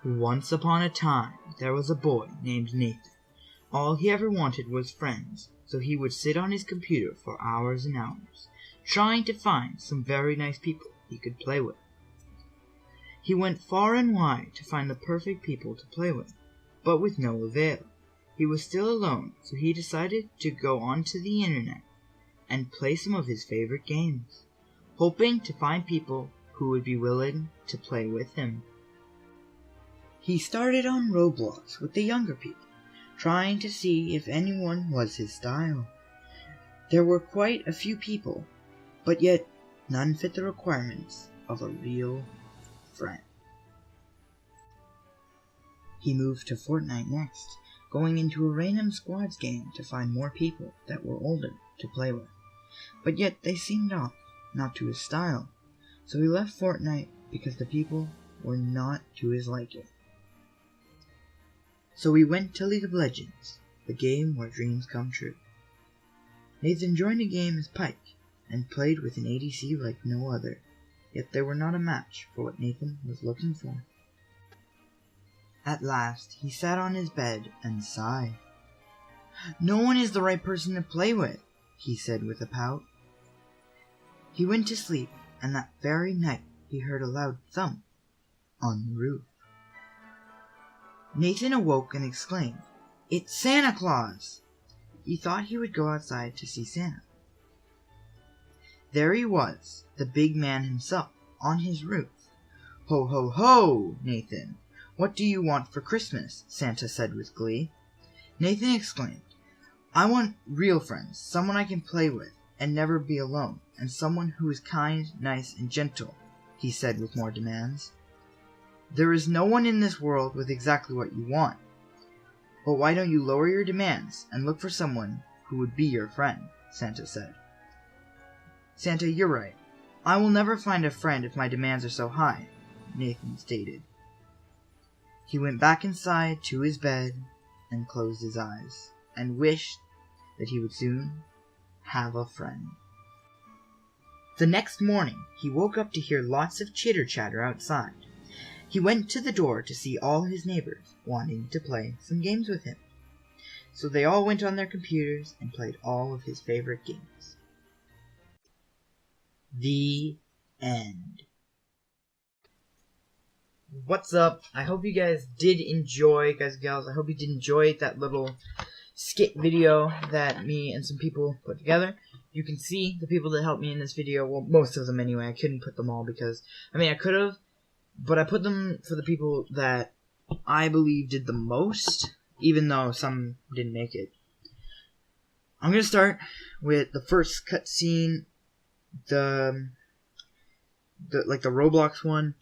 Once upon a time there was a boy named Nathan. All he ever wanted was friends, so he would sit on his computer for hours and hours, trying to find some very nice people he could play with. He went far and wide to find the perfect people to play with, but with no avail. He was still alone, so he decided to go onto the internet and play some of his favorite games, hoping to find people who would be willing to play with him. He started on Roblox with the younger people, trying to see if anyone was his style. There were quite a few people, but yet none fit the requirements of a real friend. He moved to Fortnite next, going into a random squads game to find more people that were older to play with, but yet they seemed off, not to his style, so he left Fortnite because the people were not to his liking. So he went to League of Legends, the game where dreams come true. Nathan joined a game as Pike, and played with an ADC like no other, yet they were not a match for what Nathan was looking for. At last, he sat on his bed and sighed. "No one is the right person to play with," he said with a pout. He went to sleep, and that very night he heard a loud thump on the roof. Nathan awoke and exclaimed, "It's Santa Claus!" He thought he would go outside to see Santa. There he was, the big man himself, on his roof. "Ho, ho, ho, Nathan! What do you want for Christmas?" Santa said with glee. Nathan exclaimed, "I want real friends, someone I can play with and never be alone, and someone who is kind, nice, and gentle," he said with more demands. "There is no one in this world with exactly what you want. But why don't you lower your demands and look for someone who would be your friend?" Santa said. "Santa, you're right. I will never find a friend if my demands are so high," Nathan stated. He went back inside to his bed and closed his eyes, and wished that he would soon have a friend. The next morning he woke up to hear lots of chitter-chatter outside. He went to the door to see all his neighbors wanting to play some games with him. So they all went on their computers and played all of his favorite games. The end. What's up? I hope you guys did enjoy, guys and gals. I hope you did enjoy that little skit video that me and some people put together. You can see the people that helped me in this video. Well, most of them anyway. I couldn't put them all because, I could have, but I put them for the people that I believe did the most, even though some didn't make it. I'm going to start with the first cutscene, the Roblox one.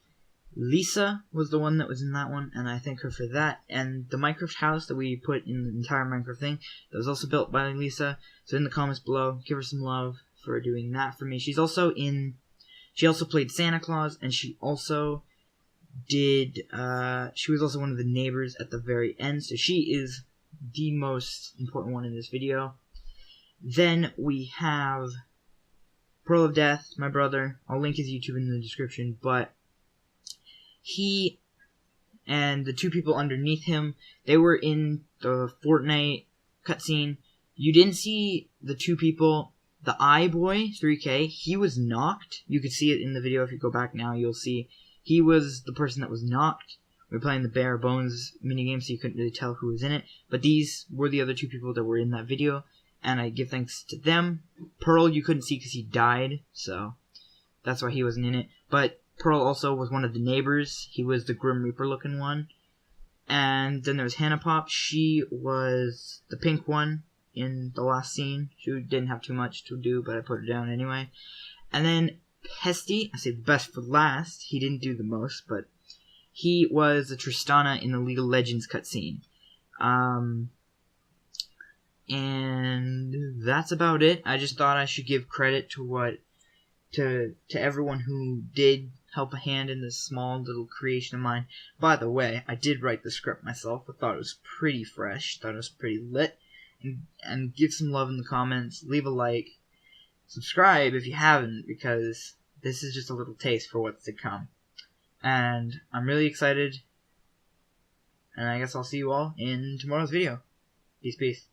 Lisa was the one that was in that one, and I thank her for that. And the Minecraft house that we put in the entire Minecraft thing, that was also built by Lisa. So in the comments below, give her some love for doing that for me. She also played Santa Claus, and she also she was also one of the neighbors at the very end, so she is the most important one in this video. Then we have Pearl of Death, my brother. I'll link his YouTube in the description, but he and the two people underneath him, they were in the Fortnite cutscene. You didn't see the two people. The iBoy 3K, he was knocked. You could see it in the video. If you go back now, you'll see he was the person that was knocked. We were playing the bare bones minigame, so you couldn't really tell who was in it. But these were the other two people that were in that video, and I give thanks to them. Pearl, you couldn't see because he died, so that's why he wasn't in it. But Pearl also was one of the neighbors. He was the Grim Reaper looking one. And then there was Hannah Pop. She was the pink one in the last scene. She didn't have too much to do, but I put her down anyway. And then Pesty, I saved the best for last. He didn't do the most, but he was the Tristana in the League of Legends cutscene. And that's about it. I just thought I should give credit to everyone who did help a hand in this small little creation of mine. By the way, I did write the script myself. I thought it was pretty fresh. Thought it was pretty lit. And give some love in the comments. Leave a like. Subscribe if you haven't, because this is just a little taste for what's to come. And I'm really excited And I guess I'll see you all in tomorrow's video. Peace, peace.